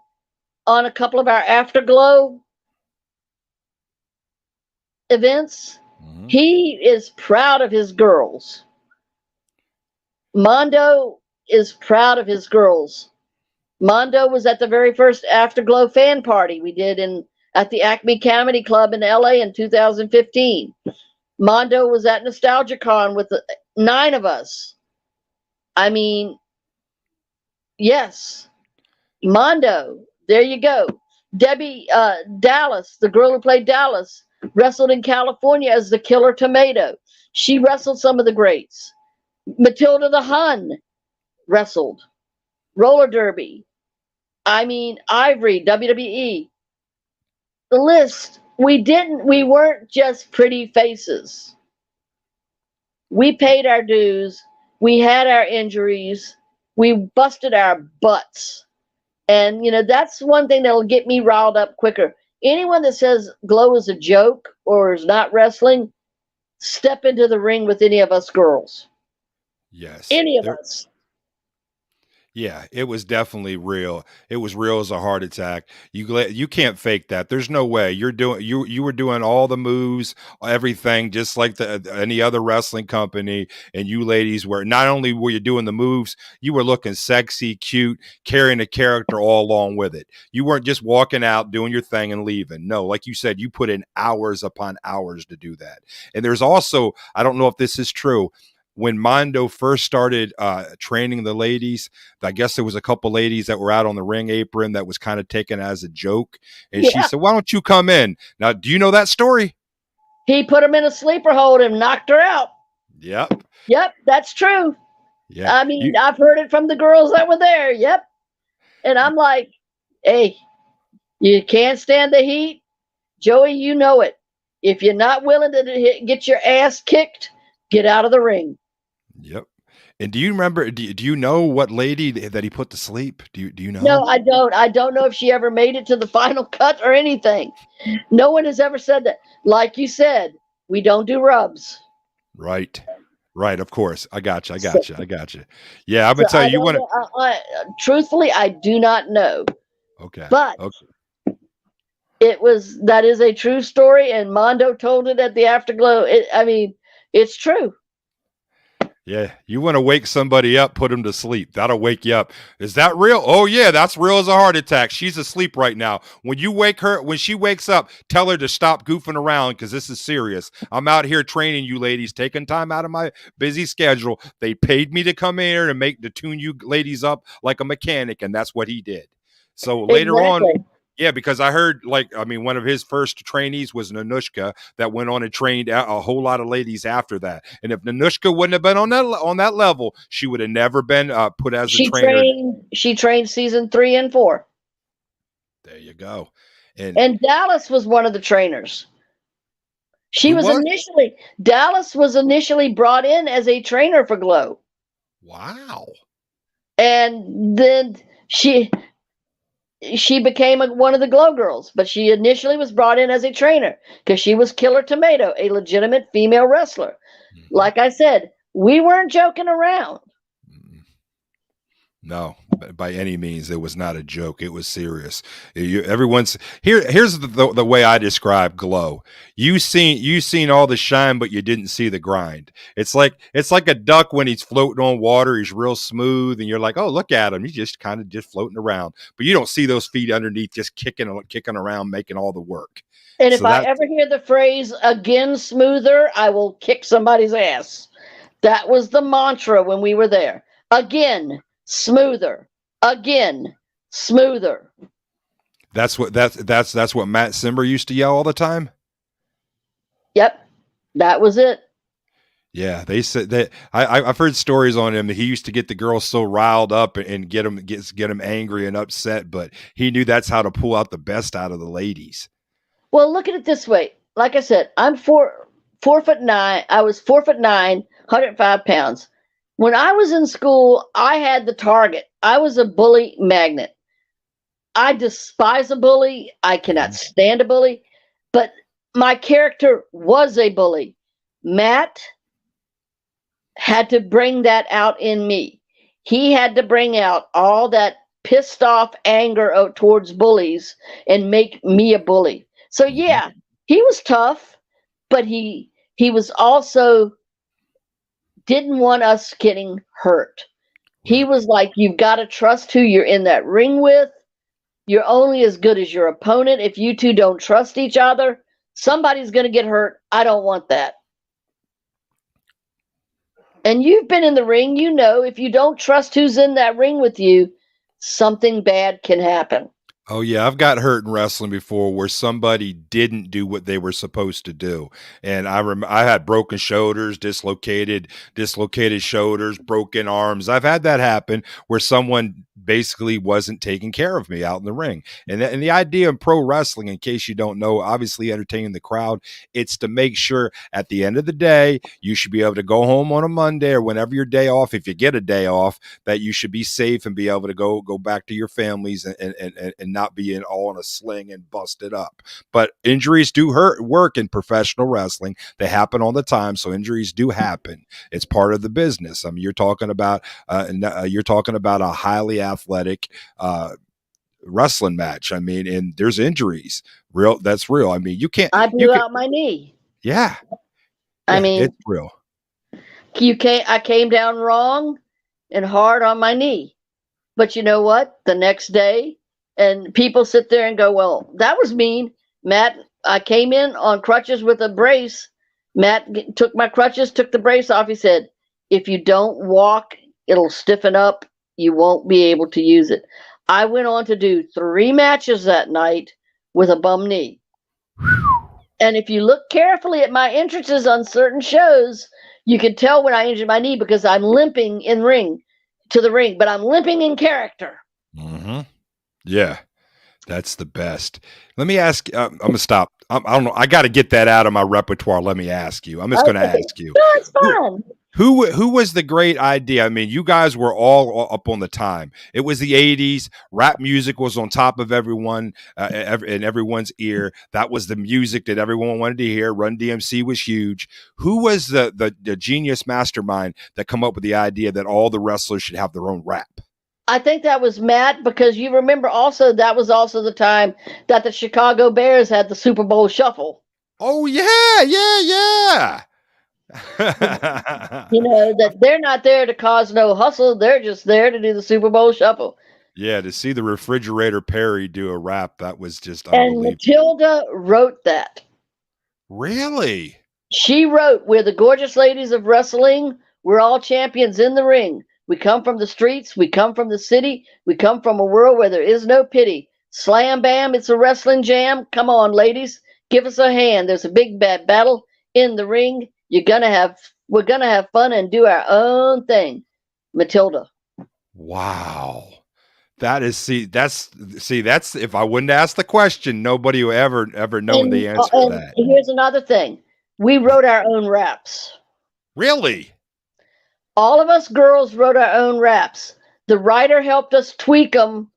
on a couple of our Afterglow events. Mhm. He is proud of his girls. Mondo is proud of his girls. Mondo was at the very first Afterglow fan party we did at the Acme Comedy Club in LA in 2015. Mondo was at NostalgiaCon with 9 of us. I mean, yes, Mondo. There you go. Debbie Dallas, the girl who played Dallas, wrestled in California as the Killer Tomato. She wrestled some of the greats. Matilda the Hun wrestled. Roller derby. I mean, Ivory, WWE. The list. We weren't just pretty faces. We paid our dues. We had our injuries. We busted our butts. And, that's one thing that'll get me riled up quicker. Anyone that says Glow is a joke or is not wrestling, step into the ring with any of us girls. Yes. Any of us. Yeah, it was definitely real. It was real as a heart attack. You can't fake that. There's no way. You were doing all the moves, everything, just like any other wrestling company. And you ladies were not only were you doing the moves, you were looking sexy, cute, carrying a character all along with it. You weren't just walking out doing your thing and leaving. No, like you said, you put in hours upon hours to do that. And there's also, I don't know if this is true, when Mondo first started training the ladies, I guess there was a couple ladies that were out on the ring apron that was kind of taken as a joke. And she Yeah. said, "Why don't you come in?" Now, do you know that story? He put him in a sleeper hold and knocked her out. Yep. Yep, that's true. Yeah. I mean, I've heard it from the girls that were there. Yep. And I'm like, hey, you can't stand the heat. Joey, you know it. If you're not willing to get your ass kicked, get out of the ring. Yep. And do you remember? Do you know what lady that he put to sleep? Do you No, know? I don't. I don't know if she ever made it to the final cut or anything. No one has ever said that. Like you said, we don't do rubs. Right. Right. Of course. I got you. I So, got you. I got you. Yeah. I'm so gonna tell I you. You don't want know. Truthfully, I do not know. to? Okay. But Okay. that is a true story, and Mondo told it at the Afterglow. I mean, it's true. Yeah, you want to wake somebody up, put them to sleep. That'll wake you up. Is that real? Oh yeah, that's real as a heart attack. She's asleep right now. When she wakes up, tell her to stop goofing around because this is serious. I'm out here training you ladies, taking time out of my busy schedule. They paid me to come here and to tune you ladies up like a mechanic, and that's what he did. So later on, Exactly. yeah, because I heard, one of his first trainees was Nanushka that went on and trained a whole lot of ladies after that. And if Nanushka wouldn't have been on that level, she would have never been put as a trainer. She trained season 3 and 4. There you go. And And Dallas was one of the trainers. who was? Dallas was initially brought in as a trainer for Glow. Wow. And then she became one of the Glow girls, but she initially was brought in as a trainer because she was Killer Tomato, a legitimate female wrestler. Mhm. Like I said, we weren't joking around. No, by any means, it was not a joke. It was serious. Everyone's here. Here's the way I describe Glow. You seen all the shine, but you didn't see the grind. It's like a duck when he's floating on water. He's real smooth, and you're like, oh, look at him. He's just kind of just floating around, but you don't see those feet underneath, just kicking around, making all the work. And if So I that ever hear the phrase again smoother, I will kick somebody's ass. That was the mantra when we were there. Again, smoother. Again, smoother. That's what Matt Simber used to yell all the time. Yep, that was it. Yeah, they said that I've heard stories on him that he used to get the girls so riled up and get them angry and upset, but he knew that's how to pull out the best out of the ladies. Well, look at it this way. Like I said, I'm 4'9". I was 4'9", 105 pounds. When I was in school, I had the target. I was a bully magnet. I despise a bully. I cannot stand a bully, but my character was a bully. Matt had to bring that out in me. He had to bring out all that pissed off anger towards bullies and make me a bully. So Mhm. yeah, he was tough, but he was also didn't want us getting hurt. He Right. was like, you've got to trust who you're in that ring with. You're only as good as your opponent. If you two don't trust each other, somebody's going to get hurt. I don't want that. And you've been in the ring, you know, if you don't trust who's in that ring with you, something bad can happen. Oh yeah, I've got hurt in wrestling before where somebody didn't do what they were supposed to do, and I had broken shoulders, dislocated shoulders, broken arms. I've had that happen where someone basically wasn't taking care of me out in the ring. And the idea in pro wrestling, in case you don't know, obviously entertaining the crowd, it's to make sure at the end of the day you should be able to go home on a Monday or whenever your day off, if you get a day off, that you should be safe and be able to go back to your families and not be all in a sling and busted up. But injuries do work in professional wrestling. They happen all the time, so injuries do happen. It's part of the business. I mean, you're talking about a highly athletic wrestling match. I mean, and there's injuries. That's real. I mean, I you blew can, out my knee. yeah, I yeah, mean, it's real. I came down wrong and hard on my knee. But you know what? The next day, and people sit there and go, well, that was mean. Matt, I came in on crutches with a brace. Matt took my crutches, took the brace off. He said, if you don't walk, it'll stiffen up. You won't be able to use it. I went on to do 3 matches that night with a bum knee. And if you look carefully at my entrances on certain shows, you can tell when I injured my knee because I'm limping to the ring, but I'm limping in character. Mm-hmm. Yeah. That's the best. Let me ask. I'm gonna stop. I don't know. I got to get that out of my repertoire. Let me ask you. I'm just going to Okay. ask you. No, it's Who, fun. who was the great idea? I mean, you guys were all up on the time. It was the '80s. Rap music was on top of everyone in everyone's ear. That was the music that everyone wanted to hear. Run DMC was huge. Who was the genius mastermind that come up with the idea that all the wrestlers should have their own rap? I think that was Matt because you remember also that was also the time that the Chicago Bears had the Super Bowl shuffle. Oh yeah. You know, that they're not there to cause no hustle, they're just there to do the Super Bowl shuffle. Yeah, to see the refrigerator Perry do a rap, that was just And unbelievable. Matilda wrote that. Really? She wrote, we're the gorgeous ladies of wrestling. We're all champions in the ring. We come from the streets. We come from the city. We come from a world where there is no pity. Slam bam, it's a wrestling jam. Come on, ladies. Give us a hand. There's a big bad battle in the ring. We're gonna have fun and do our own thing. Matilda. Wow. That's if I wouldn't ask the question, nobody would ever known the answer to And that. here's another thing. We wrote our own raps. Really? All of us girls wrote our own raps. The writer helped us tweak them,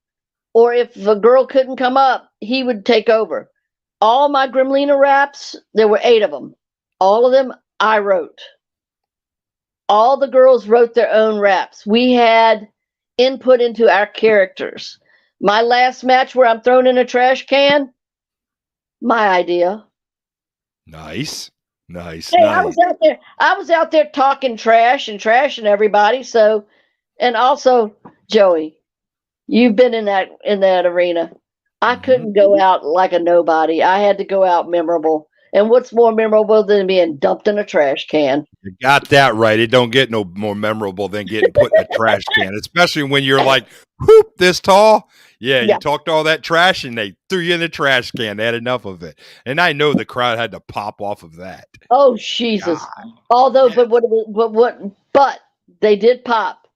or if a girl couldn't come up, he would take over. All my Gremlina raps, there were 8 of them. All of them I wrote. All the girls wrote their own raps. We had input into our characters. My last match where I'm thrown in a trash can, my idea. Nice. Nice. Hey, Nice. I was out there talking trash and trashing everybody. So, and also, Joey, you've been in that arena. I couldn't go out like a nobody. I had to go out memorable. And what's more memorable than being dumped in a trash can? You got that right. It don't get no more memorable than getting put in a trash can, especially when you're like, whoop, this tall. Yeah, Yeah. you talked all that trash and they threw you in the trash can. They had enough of it. And I know the crowd had to pop off of that. Oh Jesus! God. Although, Yeah. but they did pop.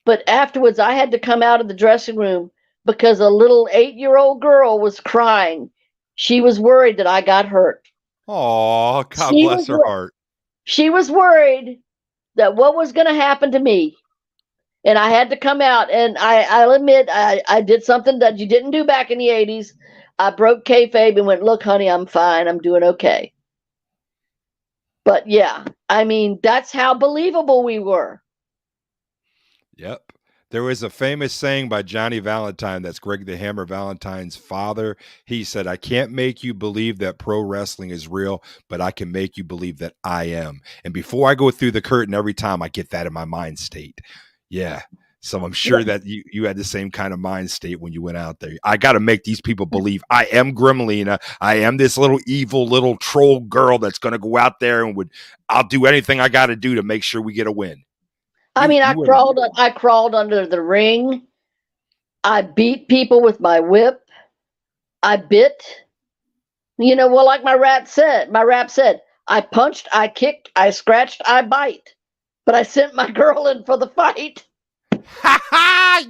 But afterwards, I had to come out of the dressing room because a little 8-year-old girl was crying. She was worried that I got hurt. Oh, God She bless was her heart. she was worried that what was going to happen to me, and I had to come out. And I'll admit, I did something that you didn't do back in the '80s. I broke kayfabe and went, "Look, honey, I'm fine. I'm doing okay." But yeah, I mean, that's how believable we were. Yep. There was a famous saying by Johnny Valentine, that's Greg the Hammer Valentine's father. He said, I can't make you believe that pro wrestling is real, but I can make you believe that I am. And before I go through the curtain, every time I get that in my mind state. Yeah. So I'm sure that you had the same kind of mind state when you went out there. I got to make these people believe I am Gremlina. I am this little evil little troll girl that's going to go out there and I'll do anything I got to do to make sure we get a win. I mean, You I crawled under the ring. I beat people with my whip. I bit. Well, like my rap said, I punched, I kicked, I scratched, I bite. But I sent my girl in for the fight.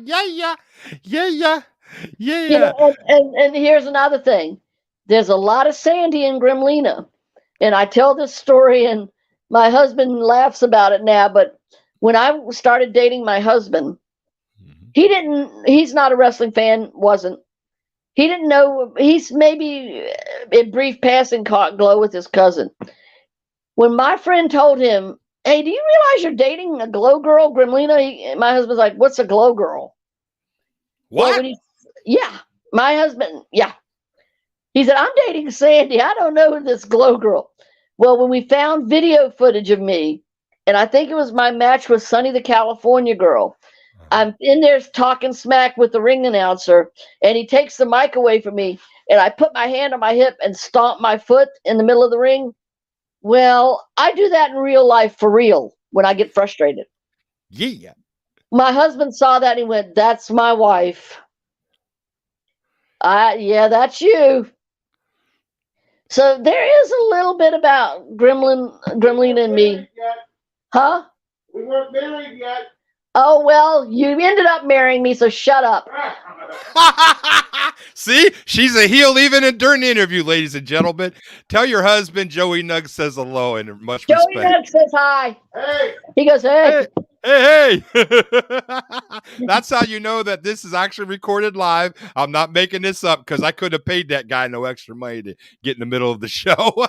Yeah. And here's another thing. There's a lot of Sandy in Gremlina. And I tell this story, and my husband laughs about it now, but when I started dating my husband, he's not a wrestling fan, wasn't. He didn't know, he's maybe in brief passing caught glow with his cousin. When my friend told him, hey, do you realize you're dating a glow girl, Gremlina? My husband's like, what's a glow girl? What? Well, my husband, he said, I'm dating Sandy. I don't know this glow girl. Well, when we found video footage of me, and I think it was my match with Sunny the California girl, I'm in there talking smack with the ring announcer, and he takes the mic away from me, and I put my hand on my hip and stomp my foot in the middle of the ring. Well, I do that in real life for real when I get frustrated. Yeah. My husband saw that and he went, that's my wife. Yeah, that's you. So there is a little bit about Gremlina and me. Huh? We weren't married yet. Oh, well, you ended up marrying me, so shut up. See, she's a heel even during the interview, ladies and gentlemen. Tell your husband Joey Nuggs says hello and much Joey respect. Nuggs says hi. Hey. He goes, hey. Hey. That's how you know that this is actually recorded live. I'm not making this up because I could have paid that guy no extra money to get in the middle of the show.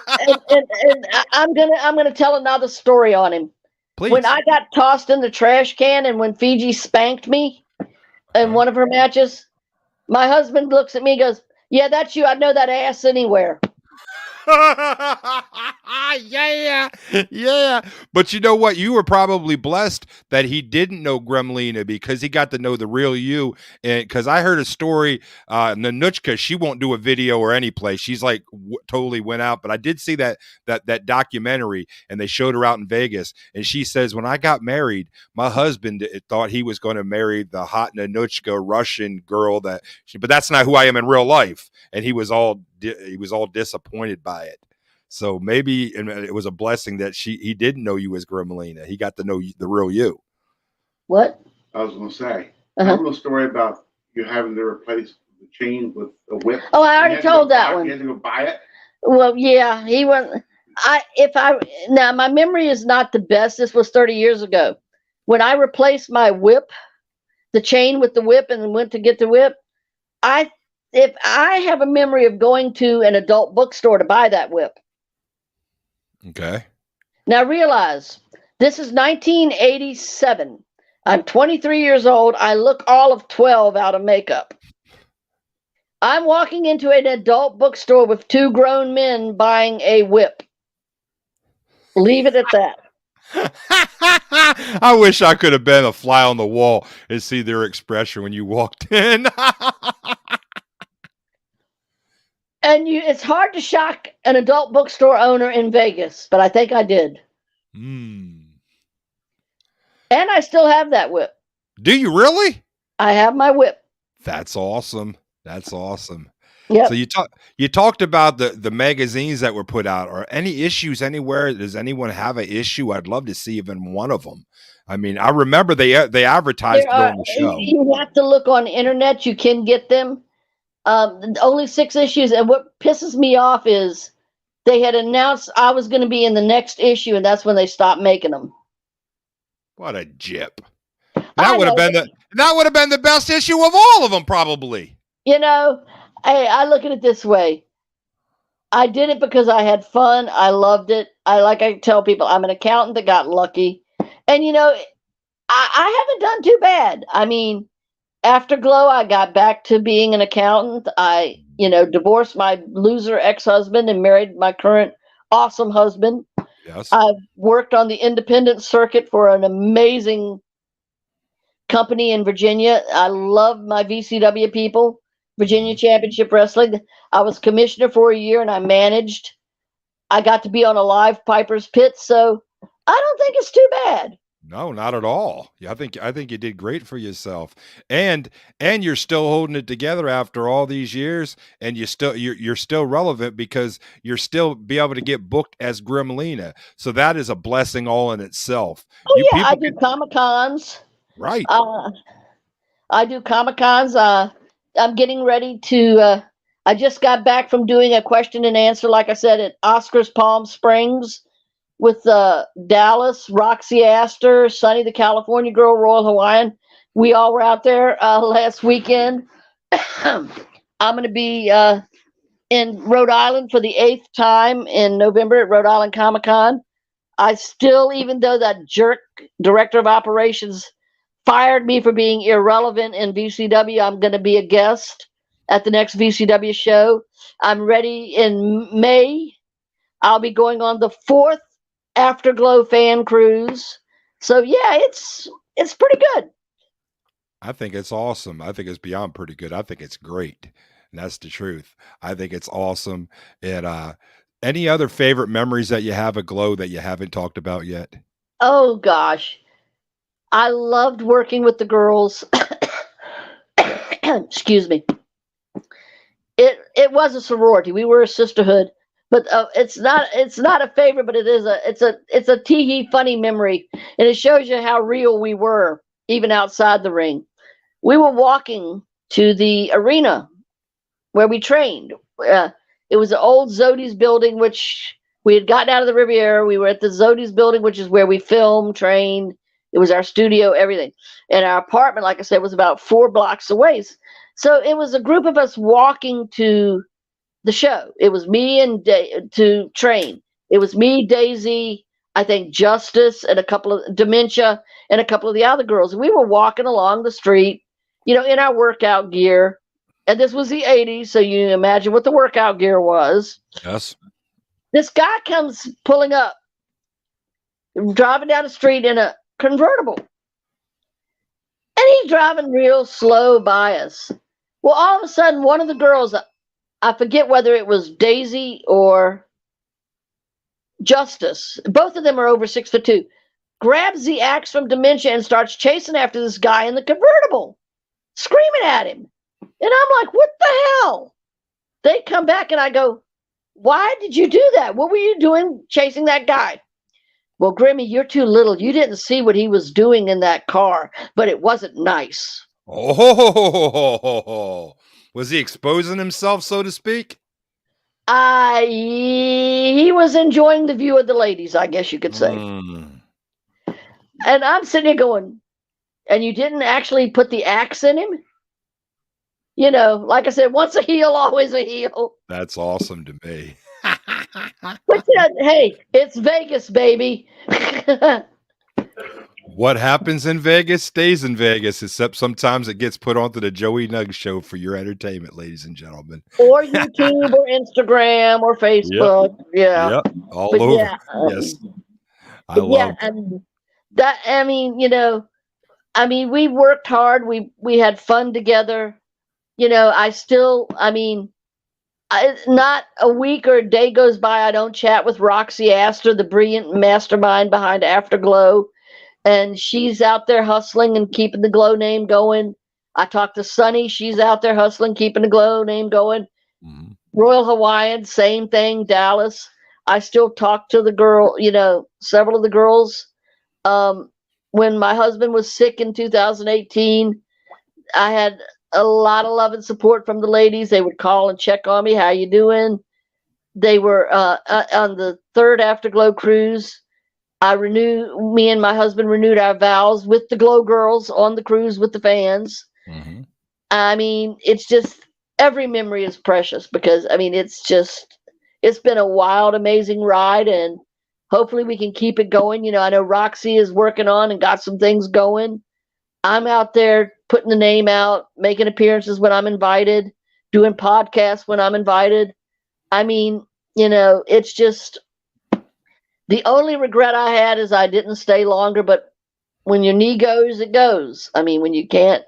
and I'm gonna tell another story on him. Please. When I got tossed in the trash can and when Fiji spanked me in one of her matches, my husband looks at me and goes, yeah, that's you. I know that ass anywhere. Yeah. But you know what? You were probably blessed that he didn't know Gremlina because he got to know the real you. And because I heard a story, Nanuchka, she won't do a video or any place. She's like totally went out. But I did see that documentary, and they showed her out in Vegas. And she says, when I got married, my husband thought he was going to marry the hot Nanuchka Russian girl but that's not who I am in real life. And he was all disappointed by it. So maybe it was a blessing that he didn't know you as Gremlina. He got to know the real you. What? I was going to say, tell them a story about you having to replace the chain with a whip. Oh, I already told that one. You had to go buy it? Well, yeah, he went. Now my memory is not the best. This was 30 years ago. When I replaced my whip, the chain with the whip, and went to get the whip, if I have a memory of going to an adult bookstore to buy that whip. Okay. Now realize, this is 1987. I'm 23 years old. I look all of 12 out of makeup. I'm walking into an adult bookstore with two grown men buying a whip. Leave it at that. I wish I could have been a fly on the wall and see their expression when you walked in. And it's hard to shock an adult bookstore owner in Vegas, but I think I did. And I still have that whip. Do you really? I have my whip. That's awesome. That's awesome. So Yep. you talked about the magazines that were put out. Are any issues anywhere? Does anyone have an issue? I'd love to see even one of them. I mean, I remember they advertised There are, during the show. you have to look on the internet. You can get them. Only 6 issues. And what pisses me off is they had announced I was going to be in the next issue, and that's when they stopped making them. What a jip. I That would have know. been the best issue of all of them, probably. You know, I look at it this way. I did it because I had fun. I loved it. I tell people, I'm an accountant that got lucky. And I haven't done too bad. I mean, Afterglow, I got back to being an accountant. I, divorced my loser ex-husband and married my current awesome husband. Yes. I've worked on the independent circuit for an amazing company in Virginia. I love my VCW people, Virginia Championship Wrestling. I was commissioner for a year and I managed. I got to be on a live Piper's Pit, so I don't think it's too bad. No, not at all. Yeah, I think you did great for yourself. And you're still holding it together after all these years, and you're still relevant because you're still be able to get booked as Gremlina. So that is a blessing all in itself. Oh You yeah, I people do Comic-Cons. right. I do Comic-Cons. I'm getting ready to. I just got back from doing a question and answer, like I said, at Oscar's Palm Springs with Dallas, Roxy Astor, Sunny the California Girl, Royal Hawaiian. We all were out there last weekend. I'm going to be in Rhode Island for the 8th time in November at Rhode Island Comic Con. I still, even though that jerk director of operations fired me for being irrelevant in VCW, I'm going to be a guest at the next VCW show. I'm ready in May. I'll be going on the 4th Afterglow fan cruise. So yeah, it's pretty good. I think it's awesome. I think it's beyond pretty good. I think it's great. And that's the truth. I think it's awesome. And any other favorite memories that you have of Glow that you haven't talked about yet? Oh gosh. I loved working with the girls. Excuse me. It was a sorority. We were a sisterhood, but it's not a favorite, but it's a tee-hee funny memory, and it shows you how real we were even outside the ring. We were walking to the arena where we trained. It was the old Zodi's building, which we had gotten out of the Riviera. We were at the Zodi's building, which is where we filmed, trained. It was our studio, everything. And our apartment, like I said, was about 4 blocks away. So it was a group of us walking to the show. It was me and to train. It was me, Daisy, I think Justice, and a couple of Dementia, and a couple of the other girls. And we were walking along the street, in our workout gear. And this was the 80s, so you imagine what the workout gear was. Yes. This guy comes pulling up, driving down the street in a convertible. And he's driving real slow by us. Well, all of a sudden, one of the girls, I forget whether it was Daisy or Justice, both of them are over 6'2", grabs the axe from Dementia and starts chasing after this guy in the convertible, screaming at him. And I'm like, what the hell? They come back and I go, why did you do that? What were you doing chasing that guy? Well, Grimmy, you're too little. You didn't see what he was doing in that car, but it wasn't nice. Oh, was he exposing himself, so to speak? He was enjoying the view of the ladies, I guess you could say. And I'm sitting here going, and you didn't actually put the axe in him? Like I said, once a heel, always a heel. That's awesome to me. But hey, it's Vegas, baby. What happens in Vegas stays in Vegas, except sometimes it gets put onto the Joey Nuggs show for your entertainment, ladies and gentlemen. Or YouTube or Instagram or Facebook. Yep. Yeah. Yep. All over. Yeah, yes. I love that. We worked hard. We had fun together. Not a week or a day goes by I don't chat with Roxy Astor, the brilliant mastermind behind Afterglow. And she's out there hustling and keeping the Glow name going. I talked to Sunny. She's out there hustling, keeping the Glow name going. Mhm. Royal Hawaiian, same thing. Dallas. I still talk to the girl, several of the girls. When my husband was sick in 2018, I had a lot of love and support from the ladies. They would call and check on me. How you doing? They were on the third Afterglow cruise. Me and my husband renewed our vows with the Glow girls on the cruise with the fans. Mhm. I mean, it's just every memory is precious because it's been a wild, amazing ride, and hopefully we can keep it going. I know Roxy is working on and got some things going. I'm out there putting the name out, making appearances when I'm invited, doing podcasts when I'm invited. I mean, it's just the only regret I had is I didn't stay longer, but when your knee goes, it goes. I mean, when you can't.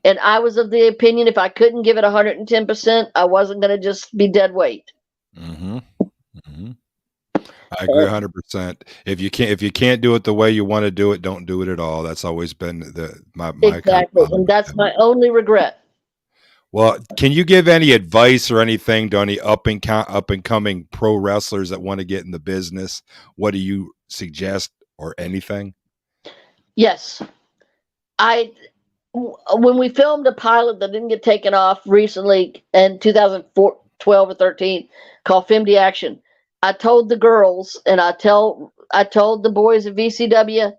And I was of the opinion if I couldn't give it 110%, I wasn't going to just be dead weight. Mhm. Mhm. I agree 100%. If you can't do it the way you want to do it, don't do it at all. That's always been my kind of Exactly. motto. And that's my only regret. Well, can you give any advice or anything to any up and coming pro wrestlers that want to get in the business? What do you suggest or anything? Yes. When we filmed a pilot that didn't get taken off recently in 2012 or 13 called Femdy Action, I told the girls and I told the boys at VCW,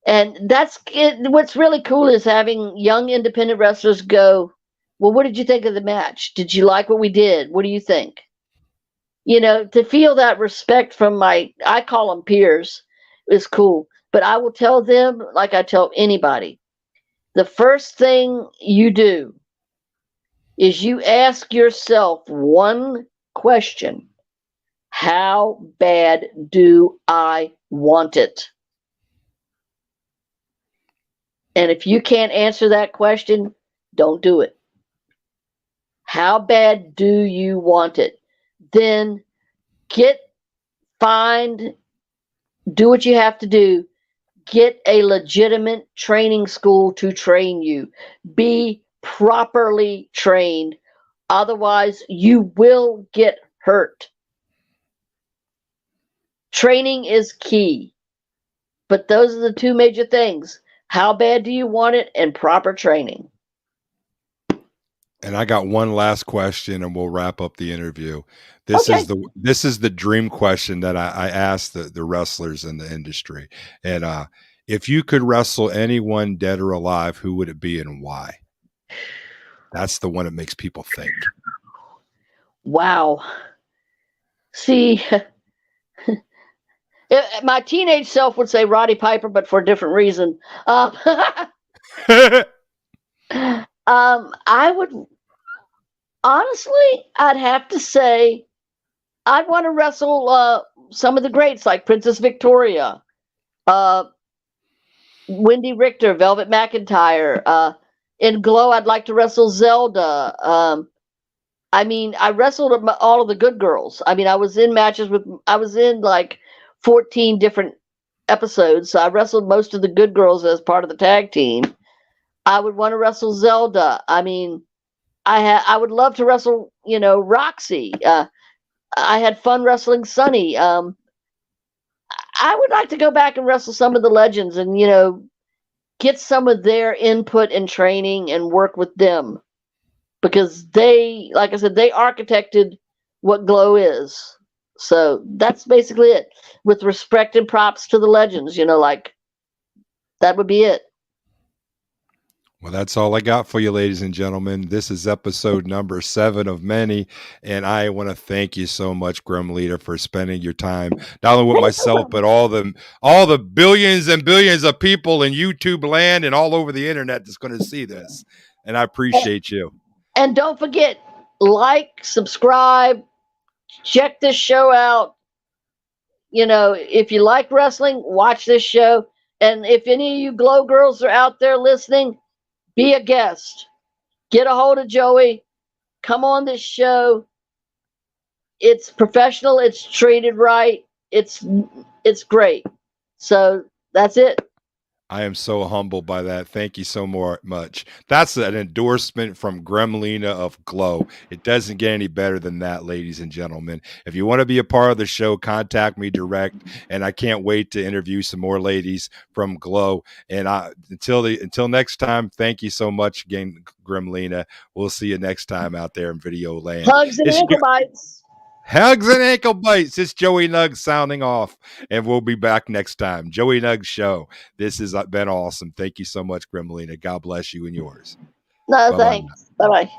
and that's it. What's really cool is having young independent wrestlers go, well, what did you think of the match? Did you like what we did? What do you think? To feel that respect from I call them peers, is cool. But I will tell them, like I tell anybody, the first thing you do is you ask yourself one question: how bad do I want it? And if you can't answer that question, don't do it. How bad do you want it? Then get, find, do what you have to do. Get a legitimate training school to train you. Be properly trained. Otherwise, you will get hurt. Training is key. But those are the two major things. How bad do you want it, and proper training. And I got one last question, and we'll wrap up the interview. Okay. This is the dream question that I ask the wrestlers in the industry. And if you could wrestle anyone dead or alive, who would it be and why? That's the one that makes people think. Wow. See, my teenage self would say Roddy Piper, but for a different reason. I would honestly, I'd have to say, I'd want to wrestle some of the greats like Princess Victoria, uh, Wendy Richter, Velvet McIntyre. In Glow, I'd like to wrestle Zelda. I wrestled all of the good girls. I mean, I was in like 14 different episodes, so I wrestled most of the good girls as part of the tag team. I would want to wrestle Zelda. I mean, I would love to wrestle, Roxy. I had fun wrestling Sunny. I would like to go back and wrestle some of the legends and, get some of their input and training and work with them because they, like I said, they architected what Glow is. So that's basically it. With respect and props to the legends, like that would be it. Well, that's all I got for you, ladies and gentlemen. This is episode number 7 of many, and I want to thank you so much, Gremlina, for spending your time not only with myself, but all the billions and billions of people in YouTube land and all over the internet that's going to see this. And I appreciate you. And don't forget, like, subscribe, check this show out. If you like wrestling, watch this show. And if any of you Glow girls are out there listening, be a guest. Get a hold of Joey. Come on this show. It's professional. It's treated right. It's great. So that's it. I am so humbled by that. Thank you so much. That's an endorsement from Gremlina of Glow. It doesn't get any better than that, ladies and gentlemen. If you want to be a part of the show, contact me direct. And I can't wait to interview some more ladies from Glow. And until next time, thank you so much again, Gremlina. We'll see you next time out there in video land. Hugs and ankle bites. Hugs and ankle bites. It's Joey Nuggs sounding off, and we'll be back next time. Joey Nuggs Show. This has been awesome. Thank you so much, Gremlina. God bless you and yours. No, Bye-bye. thanks. Bye-bye.